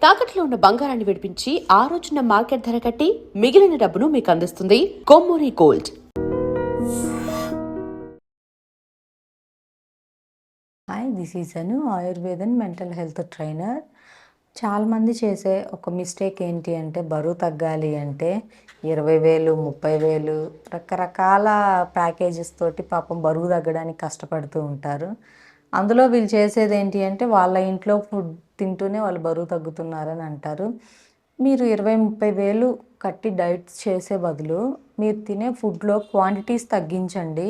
తాకట్లో ఉన్న బంగారాన్ని విడిపించి ఆ రోజున మార్కెట్ ధర కట్టి మిగిలిన డబ్బును మీకు అందిస్తుంది Kommuri gold. Hi, this is Anu, ఆయుర్వేదన్ మెంటల్ హెల్త్ ట్రైనర్. చాలామంది చేసే ఒక మిస్టేక్ ఏంటి అంటే, బరువు తగ్గాలి అంటే 20,000 30,000 రకరకాల ప్యాకేజెస్ తోటి పాపం బరువు తగ్గడానికి కష్టపడుతూ ఉంటారు. అందులో వీళ్ళు చేసేది ఏంటి అంటే, వాళ్ళ ఇంట్లో ఫుడ్ తింటూనే వాళ్ళు బరువు తగ్గుతున్నారని అంటారు. మీరు 20-30,000 కట్టి డైట్స్ చేసే బదులు మీరు తినే ఫుడ్లో క్వాంటిటీస్ తగ్గించండి.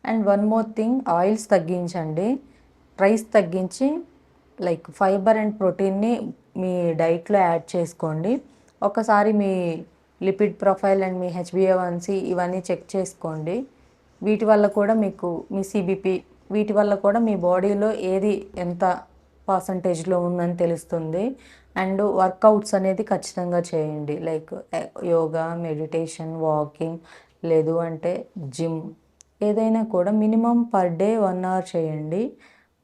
And one more thing, oils తగ్గించండి. రైస్ తగ్గించి లైక్ ఫైబర్ అండ్ ప్రోటీన్ని మీ డైట్లో యాడ్ చేసుకోండి. ఒకసారి మీ లిపిడ్ ప్రొఫైల్ అండ్ మీ హెచ్బిఏవన్సీ ఇవన్నీ చెక్ చేసుకోండి. వీటి వల్ల కూడా మీకు మీ సిబిపి వీటి వల్ల కూడా మీ బాడీలో ఏది ఎంత పర్సంటేజ్లో ఉందని తెలుస్తుంది. అండ్ వర్కౌట్స్ అనేది ఖచ్చితంగా చేయండి, లైక్ యోగా, మెడిటేషన్, వాకింగ్, లేదు అంటే జిమ్, ఏదైనా కూడా మినిమం పర్ డే 1 అవర్ చేయండి.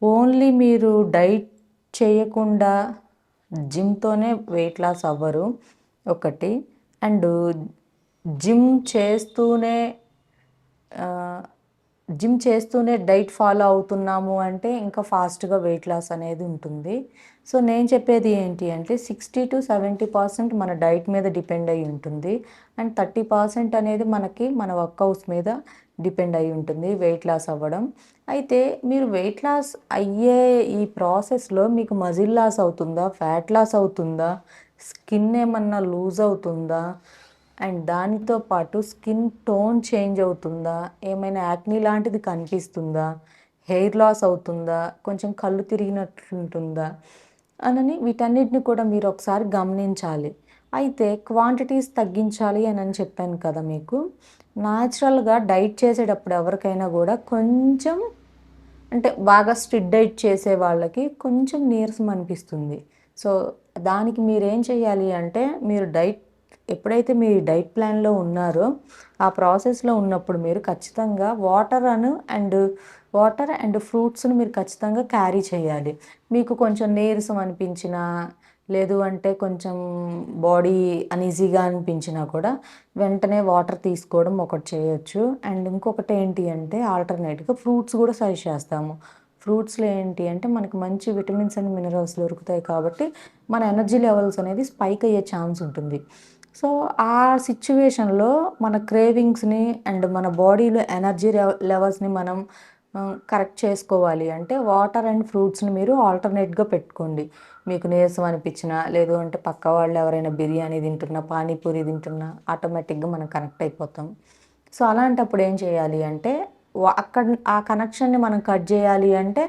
ఓన్లీ మీరు డైట్ చేయకుండా జిమ్తోనే వెయిట్ లాస్ అవ్వరు ఒకటి. అండ్ జిమ్ చేస్తూనే డైట్ ఫాలో అవుతున్నాము అంటే ఇంకా ఫాస్ట్గా వెయిట్ లాస్ అనేది ఉంటుంది. సో నేను చెప్పేది ఏంటి అంటే 60-70% మన డైట్ మీద డిపెండ్ అయి ఉంటుంది. అండ్ 30% అనేది మన వర్కౌట్స్ మీద డిపెండ్ అయి ఉంటుంది వెయిట్ లాస్ అవ్వడం. అయితే మీరు వెయిట్ లాస్ అయ్యే ఈ ప్రాసెస్లో మీకు మజిల్ లాస్ అవుతుందా, ఫ్యాట్ లాస్ అవుతుందా, స్కిన్ ఏమన్నా లూజ్ అవుతుందా, అండ్ దానితో పాటు స్కిన్ టోన్ చేంజ్ అవుతుందా, ఏమైనా యాక్నీ లాంటిది కనిపిస్తుందా, హెయిర్ లాస్ అవుతుందా, కొంచెం కళ్ళు తిరిగినట్లుంటుందా అని వీటన్నిటిని కూడా మీరు ఒకసారి గమనించాలి. అయితే క్వాంటిటీస్ తగ్గించాలి అని చెప్పాను కదా మీకు. న్యాచురల్గా డైట్ చేసేటప్పుడు ఎవరికైనా కూడా కొంచెం అంటే బాగా స్ట్రిక్ట్ డైట్ చేసే వాళ్ళకి కొంచెం నీరసం అనిపిస్తుంది. సో దానికి మీరేం చేయాలి అంటే, మీరు ఎప్పుడైతే మీ డైట్ ప్లాన్లో ఉన్నారో ఆ ప్రాసెస్లో ఉన్నప్పుడు మీరు ఖచ్చితంగా వాటర్ అండ్ ఫ్రూట్స్ని మీరు ఖచ్చితంగా క్యారీ చేయాలి. మీకు కొంచెం నీరసం అనిపించినా, లేదు అంటే కొంచెం బాడీ అనీజీగా అనిపించినా కూడా వెంటనే వాటర్ తీసుకోవడం ఒకటి చేయొచ్చు. అండ్ ఇంకొకటి ఏంటి అంటే, ఆల్టర్నేట్గా ఫ్రూట్స్ కూడా సజెస్ట్ చేస్తాము. ఫ్రూట్స్లో ఏంటి అంటే మనకి మంచి విటమిన్స్ అండ్ మినరల్స్ దొరుకుతాయి కాబట్టి మన ఎనర్జీ లెవెల్స్ అనేది స్పైక్ అయ్యే ఛాన్స్ ఉంటుంది. సో ఆ సిచ్యువేషన్లో మన క్రేవింగ్స్ని అండ్ మన బాడీలో ఎనర్జీ లెవెల్స్ని మనం కరెక్ట్ చేసుకోవాలి అంటే వాటర్ అండ్ ఫ్రూట్స్ని మీరు ఆల్టర్నేట్గా పెట్టుకోండి. మీకు నీరసం అనిపించినా, లేదు అంటే పక్క వాళ్ళు ఎవరైనా బిర్యానీ తింటున్నా, పానీపూరి తింటున్నా ఆటోమేటిక్గా మనం కనెక్ట్ అయిపోతాం. సో అలాంటప్పుడు ఏం చేయాలి అంటే, అక్కడ ఆ కనెక్షన్ని మనం కట్ చేయాలి అంటే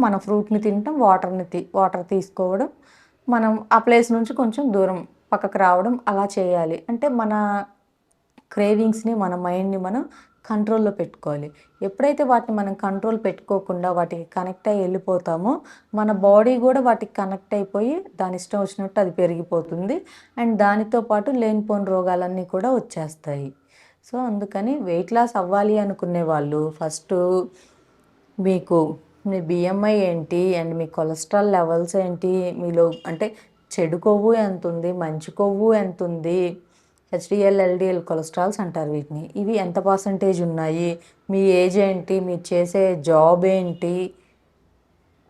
మన ఫ్రూట్ని తింటాం, వాటర్ తీసుకోవడం, మనం ఆ ప్లేస్ నుంచి కొంచెం దూరం పక్కకు రావడం అలా చేయాలి. అంటే మన క్రేవింగ్స్ని, మన మైండ్ని మనం కంట్రోల్లో పెట్టుకోవాలి. ఎప్పుడైతే వాటిని మనం కంట్రోల్ పెట్టుకోకుండా వాటికి కనెక్ట్ అయ్యి వెళ్ళిపోతామో మన బాడీ కూడా వాటికి కనెక్ట్ అయిపోయి దాని ఇష్టం వచ్చినట్టు అది పెరిగిపోతుంది. అండ్ దానితో పాటు లేనిపోని రోగాలన్నీ కూడా వచ్చేస్తాయి. సో అందుకని వెయిట్ లాస్ అవ్వాలి అనుకునే వాళ్ళు ఫస్ట్ మీకు మీ బిఎంఐ ఏంటి అండ్ మీ కొలెస్ట్రాల్ లెవెల్స్ ఏంటి, మీలో అంటే చెడు కొవ్వు ఎంత ఉంది, మంచి కొవ్వు ఎంత ఉంది, హెచ్డిఎల్ ఎల్డిఎల్ కొలెస్ట్రాల్స్ అంటారు వీటిని, ఇవి ఎంత పర్సంటేజ్ ఉన్నాయి, మీ ఏజ్ ఏంటి, మీరు చేసే జాబ్ ఏంటి,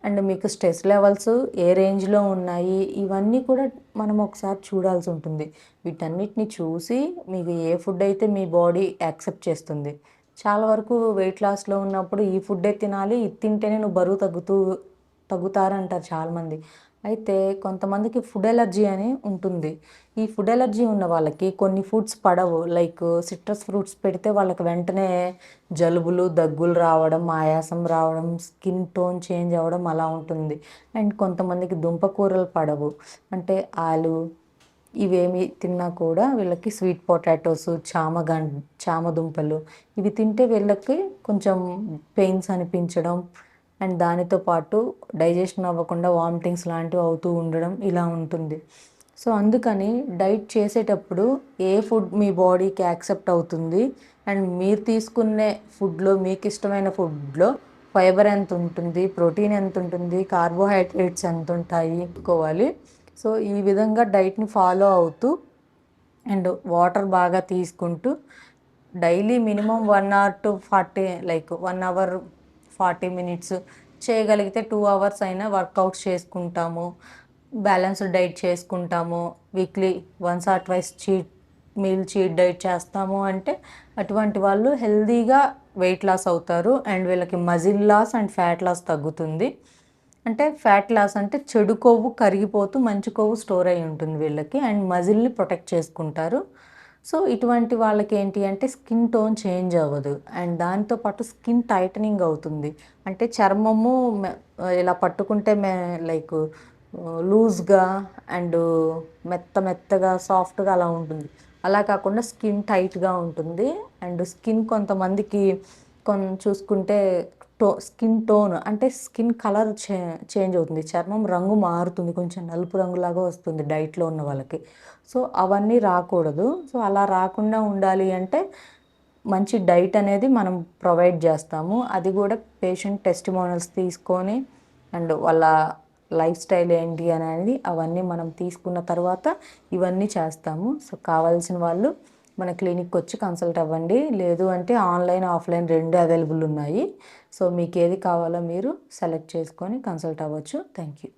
అండ్ మీకు స్ట్రెస్ లెవెల్స్ ఏ రేంజ్లో ఉన్నాయి, ఇవన్నీ కూడా మనం ఒకసారి చూడాల్సి ఉంటుంది. వీటన్నిటిని చూసి మీకు ఏ ఫుడ్ అయితే మీ బాడీ యాక్సెప్ట్ చేస్తుంది. చాలా వరకు వెయిట్ లాస్లో ఉన్నప్పుడు ఈ ఫుడ్డే తినాలి, ఇది తింటేనే నువ్వు బరువు తగ్గుతారంటారు చాలామంది. అయితే కొంతమందికి ఫుడ్ ఎలర్జీ అని ఉంటుంది. ఈ ఫుడ్ ఎలర్జీ ఉన్న వాళ్ళకి కొన్ని ఫుడ్స్ పడవు. లైక్ సిట్రస్ ఫ్రూట్స్ పెడితే వాళ్ళకి వెంటనే జలుబులు, దగ్గులు రావడం, ఆయాసం రావడం, స్కిన్ టోన్ చేంజ్ అవ్వడం అలా ఉంటుంది. అండ్ కొంతమందికి దుంపకూరలు పడవు. అంటే ఆలు ఇవేమి తిన్నా కూడా వీళ్ళకి స్వీట్ పొటాటోస్, చామదుంపలు ఇవి తింటే వీళ్ళకి కొంచెం పెయిన్స్ అనిపించడం అండ్ దానితో పాటు డైజెషన్ అవ్వకుండా వామిటింగ్స్ లాంటివి అవుతూ ఉండడం ఇలా ఉంటుంది. సో అందుకని డైట్ చేసేటప్పుడు ఏ ఫుడ్ మీ బాడీకి యాక్సెప్ట్ అవుతుంది అండ్ మీరు తీసుకునే ఫుడ్లో, మీకు ఇష్టమైన ఫుడ్లో ఫైబర్ ఎంత ఉంటుంది, ప్రోటీన్ ఎంత ఉంటుంది, కార్బోహైడ్రేట్స్ ఎంత ఉంటాయి అనుకోవాలి. సో ఈ విధంగా డైట్ని ఫాలో అవుతూ అండ్ వాటర్ బాగా తీసుకుంటూ డైలీ మినిమం 1 అవర్ 40 మినిట్స్ చేయగలిగితే 2 అవర్స్ అయినా వర్కౌట్స్ చేసుకుంటాము, బ్యాలెన్స్డ్ డైట్ చేసుకుంటాము, weekly once or twice cheat diet చేస్తాము అంటే అటువంటి వాళ్ళు హెల్దీగా వెయిట్ లాస్ అవుతారు అండ్ వీళ్ళకి muscle loss and fat loss తగ్గుతుంది. అంటే ఫ్యాట్ లాస్ అంటే చెడు కొవ్వు కరిగిపోతూ మంచి కొవ్వు స్టోర్ అయి ఉంటుంది వీళ్ళకి అండ్ మజిల్ని ప్రొటెక్ట్ చేసుకుంటారు. సో ఇటువంటి వాళ్ళకి ఏంటి అంటే స్కిన్ టోన్ చేంజ్ అవ్వదు అండ్ దాంతోపాటు స్కిన్ టైటనింగ్ అవుతుంది. అంటే చర్మము ఇలా పట్టుకుంటే లైక్ లూజ్గా అండ్ మెత్తగా సాఫ్ట్గా అలా ఉంటుంది. అలా కాకుండా స్కిన్ టైట్గా ఉంటుంది అండ్ స్కిన్ కొంతమందికి చూసుకుంటే స్కిన్ టోన్ అంటే స్కిన్ కలర్ చేంజ్ అవుతుంది, చర్మం రంగు మారుతుంది, కొంచెం నలుపు రంగులాగా వస్తుంది డైట్లో ఉన్న వాళ్ళకి. సో అవన్నీ రాకూడదు. సో అలా రాకుండా ఉండాలి అంటే మంచి డైట్ అనేది మనం ప్రొవైడ్ చేస్తాము. అది కూడా పేషెంట్ టెస్టిమోనియల్స్ తీసుకొని అండ్ వాళ్ళ లైఫ్ స్టైల్ ఏంటి అనేది అవన్నీ మనం తీసుకున్న తర్వాత ఇవన్నీ చేస్తాము. సో కావాల్సిన వాళ్ళు మన క్లినిక్కి వచ్చి కన్సల్ట్ అవ్వండి. లేదు అంటే ఆన్లైన్ ఆఫ్లైన్ రెండు అవైలబుల్ ఉన్నాయి. సో మీకు ఏది కావాలో మీరు సెలెక్ట్ చేసుకొని కన్సల్ట్ అవ్వచ్చు. Thank you.